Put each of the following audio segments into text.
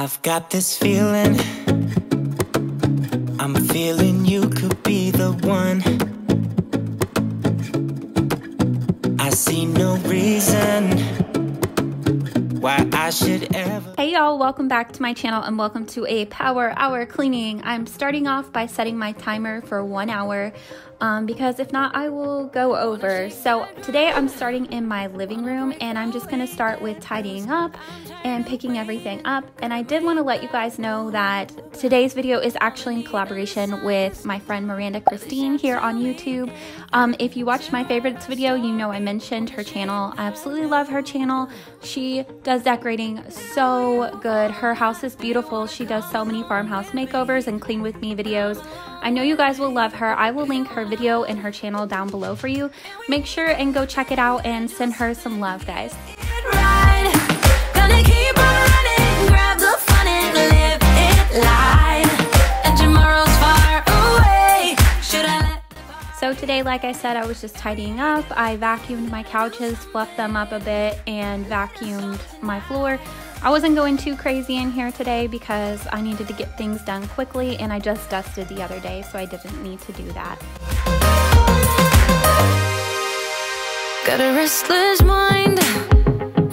I've got this feeling, I'm feeling you could be the one. I see no reason why I should ever. Hey y'all, welcome back to my channel and welcome to a power hour cleaning. I'm starting off by setting my timer for 1 hour because if not I will go over. So today I'm starting in my living room and I'm just going to start with tidying up and picking everything up. And I did want to let you guys know that today's video is actually in collaboration with my friend Miranda Christine here on YouTube. If you watched my favorites video, you know I mentioned her channel. I absolutely love her channel. She does decorating so good. Her house is beautiful. She does so many farmhouse makeovers and clean with me videos. I know you guys will love her. I will link her video and her channel down below for you. Make sure and go check it out and send her some love, guys. So today, like I said, I was just tidying up. I vacuumed my couches, fluffed them up a bit, and vacuumed my floor. I wasn't going too crazy in here today because I needed to get things done quickly, and I just dusted the other day, so I didn't need to do that. Got a restless mind,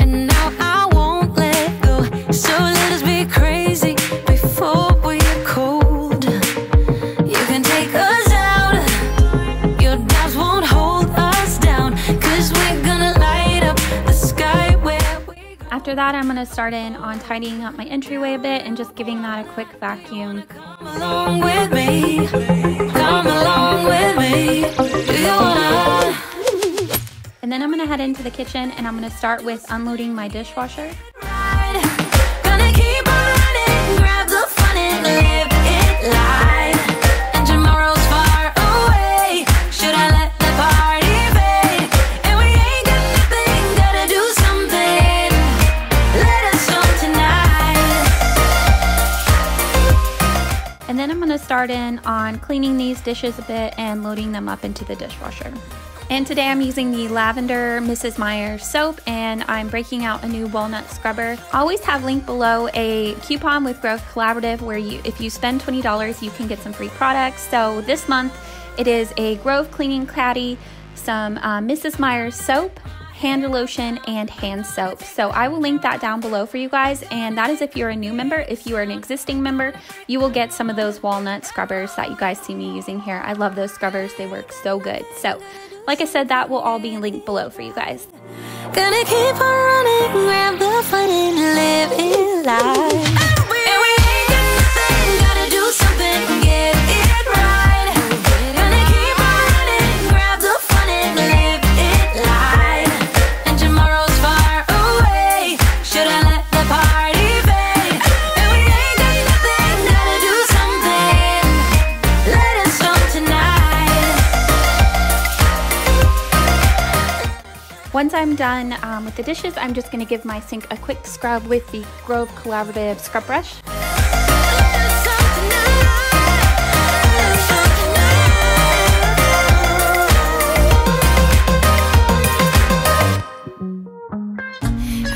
and now I won't let go. So let us be crazy before we are cold. You can take us out, your doubts won't hold us down, 'cause we're gonna light up the sky where we go. After that, I'm gonna start in on tidying up my entryway a bit and just giving that a quick vacuum. Come along with me, come along with me. Do you wanna? And then I'm gonna head into the kitchen and I'm gonna start with unloading my dishwasher. Gonna keep on running, grab the fun and live it live. And tomorrow's far away. Should I let the party fade? And we ain't got nothing, gotta do something. Let us on tonight. And then I'm gonna start in on cleaning these dishes a bit and loading them up into the dishwasher. And today I'm using the lavender Mrs. Myers soap and I'm breaking out a new walnut scrubber. I always have linked below a coupon with Growth Collaborative where if you spend $20 you can get some free products. So this month it is a Grove cleaning caddy, some Mrs. Myers soap, hand lotion, and hand soap. So I will link that down below for you guys, and that is if you're a new member. If you are an existing member, you will get some of those walnut scrubbers that you guys see me using here. I love those scrubbers, they work so good. So like I said, that will all be linked below for you guys. Gonna keep on running, grab the fun and live it live. And we ain't got nothing, gotta do something, get it right. Gonna keep on running, grab the fun and live it live. And tomorrow's far away. Should I let the party fade? And we ain't got nothing, gotta do something. Let us on tonight. Once I'm done with the dishes, I'm just going to give my sink a quick scrub with the Grove Collaborative scrub brush.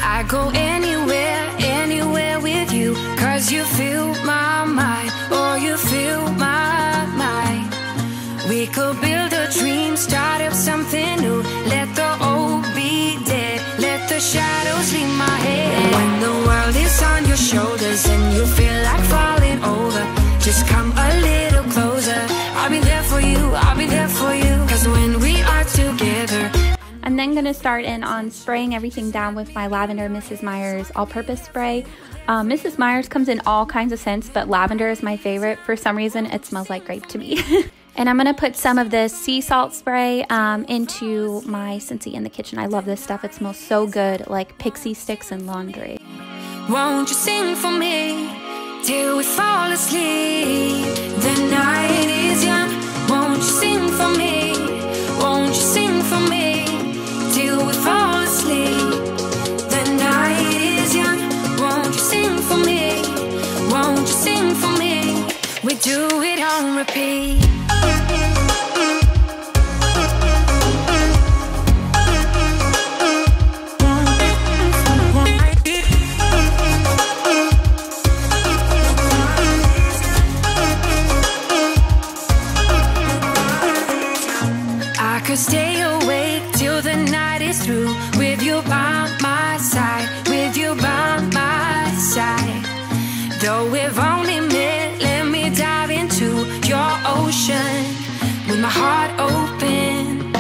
I go anywhere, anywhere with you, 'cause you fill my mind, or you fill my mind. We could build a dream, start up something new, let the old be dead, let the shadows leave my head. When the world is on your shoulders and you feel like falling over, just come a little closer. I'll be there for you, I'll be there for you, 'cause when we are together. I'm then going to start in on spraying everything down with my lavender Mrs. Myers all-purpose spray. Mrs. Myers comes in all kinds of scents, but lavender is my favorite. For some reason, it smells like grape to me. And I'm going to put some of this sea salt spray into my Scentsy in the kitchen. I love this stuff. It smells so good, like pixie sticks and laundry. Won't you sing for me till we fall asleep? The night is young. Won't you sing for me? Won't you sing for me till we fall asleep? The night is young. Won't you sing for me? Won't you sing for me? We do it on repeat. Though we've only met, let me dive into your ocean with my heart open.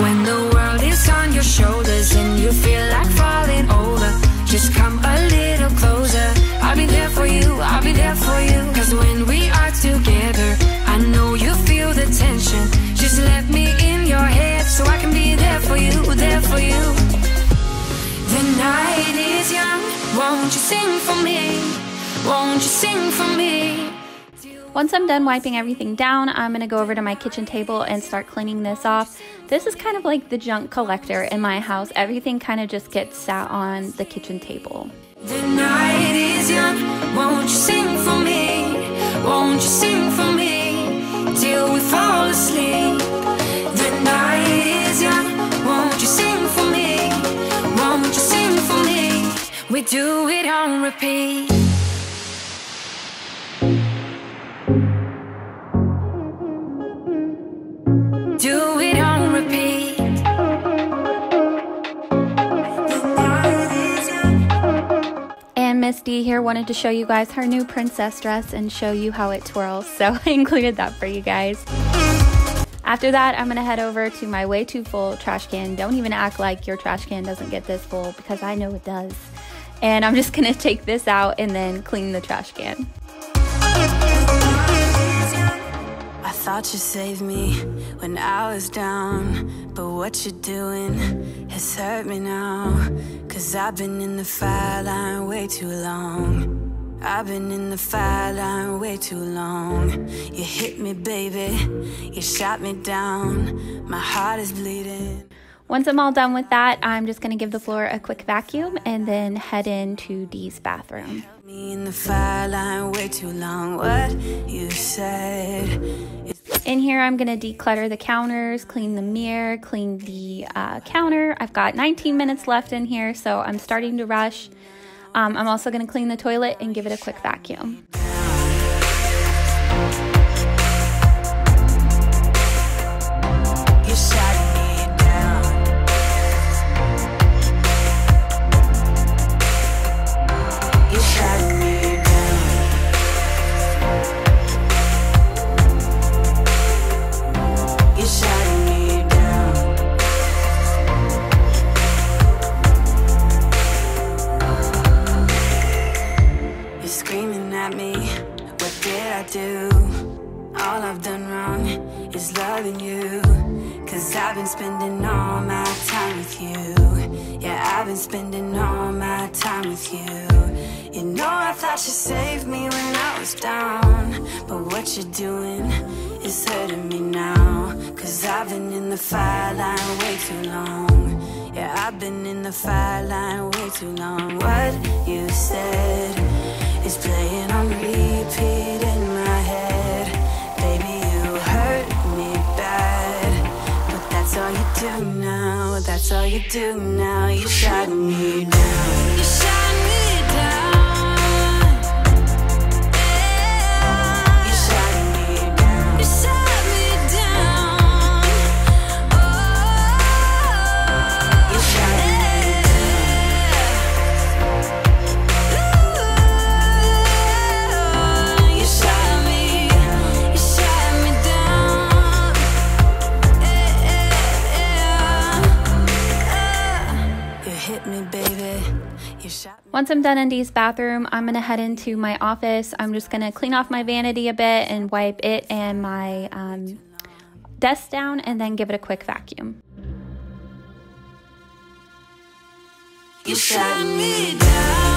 When the world is on your shoulders and you feel like falling over, just come a little closer. I'll be there for you, I'll be there for you. Cause when we are together, I know you feel the tension. Just let me in your head so I can be there for you, there for you. The night is young, won't you sing for me? Won't you sing for me? Once I'm done wiping everything down, I'm going to go over to my kitchen table and start cleaning this off. This is kind of like the junk collector in my house. Everything kind of just gets sat on the kitchen table. The night is young, won't you sing for me? Won't you sing for me till we fall asleep? The night is young, won't you sing for me? Won't you sing for me? We do it on repeat. Do it on repeat. And Miss D here wanted to show you guys her new princess dress and show you how it twirls, so I included that for you guys. After that, I'm gonna head over to my way too full trash can. Don't even act like your trash can doesn't get this full, because I know it does. And I'm just gonna take this out and then clean the trash can. I thought you saved me when I was down, but what you're doing has hurt me now. Cause I've been in the fire line way too long. I've been in the fire line way too long. You hit me, baby, you shot me down. My heart is bleeding. Once I'm all done with that, I'm just gonna give the floor a quick vacuum and then head into Dee's bathroom. Me in the fire line way too long. What you said. In here, I'm gonna declutter the counters, clean the mirror, clean the counter. I've got 19 minutes left in here, so I'm starting to rush. I'm also gonna clean the toilet and give it a quick vacuum. You shot me down. You shot me down. You shot me down. You're screaming at me. What did I do? All I've done wrong is loving you. Cause I've been spending all my time with you. Yeah, I've been spending all my time with you. You know I thought you saved me when I was down, but what you're doing is hurting me now. Cause I've been in the fire line way too long. Yeah, I've been in the fire line way too long. What you said is playing on repeat in my head. Baby, you hurt me bad, but that's all you do now. That's all you do now. You shot me down. You shot me down. You shot me down. You shot me down. Oh, you shot me down. You shot me down. You hit me, baby. You shot me. Once I'm done in Dee's bathroom, I'm gonna head into my office. I'm just gonna clean off my vanity a bit and wipe it and my desk down and then give it a quick vacuum. You shot me down.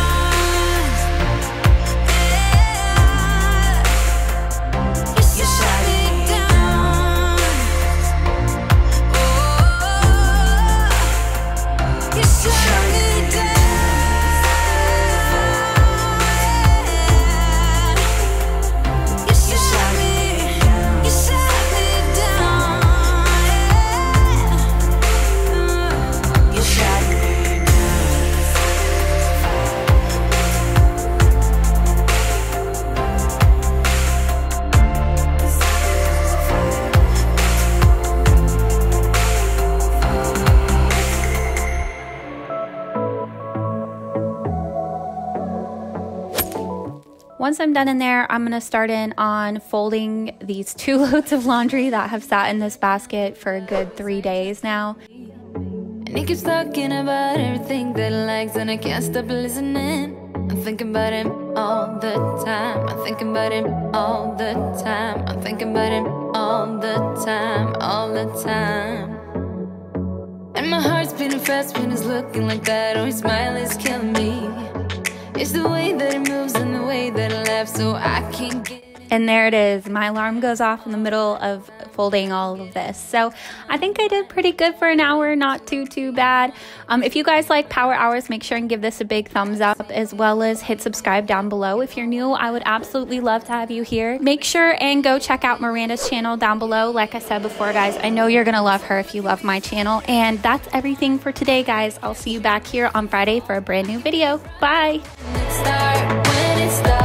You shot me down. Oh, you shot me down. You shot me down. You shot me down. You shot me down. Once I'm done in there, I'm gonna start in on folding these 2 loads of laundry that have sat in this basket for a good 3 days now. And he keeps talking about everything that he likes, and I can't stop listening. I'm thinking about him all the time. I'm thinking about him all the time. I'm thinking about him all the time, all the time. And my heart's beating fast when he's looking like that. Oh, his smile is killing me. It's the way that he moves and the way that he laughs, so I can't get it. And there it is. My alarm goes off in the middle of folding all of this. So I think I did pretty good for an hour, not too bad. If you guys like power hours, make sure and give this a big thumbs up, as well as hit subscribe down below. If you're new, I would absolutely love to have you here. Make sure and go check out Miranda's channel down below. Like I said before, guys, I know you're gonna love her if you love my channel. And that's everything for today, guys. I'll see you back here on Friday for a brand new video. Bye. When it starts.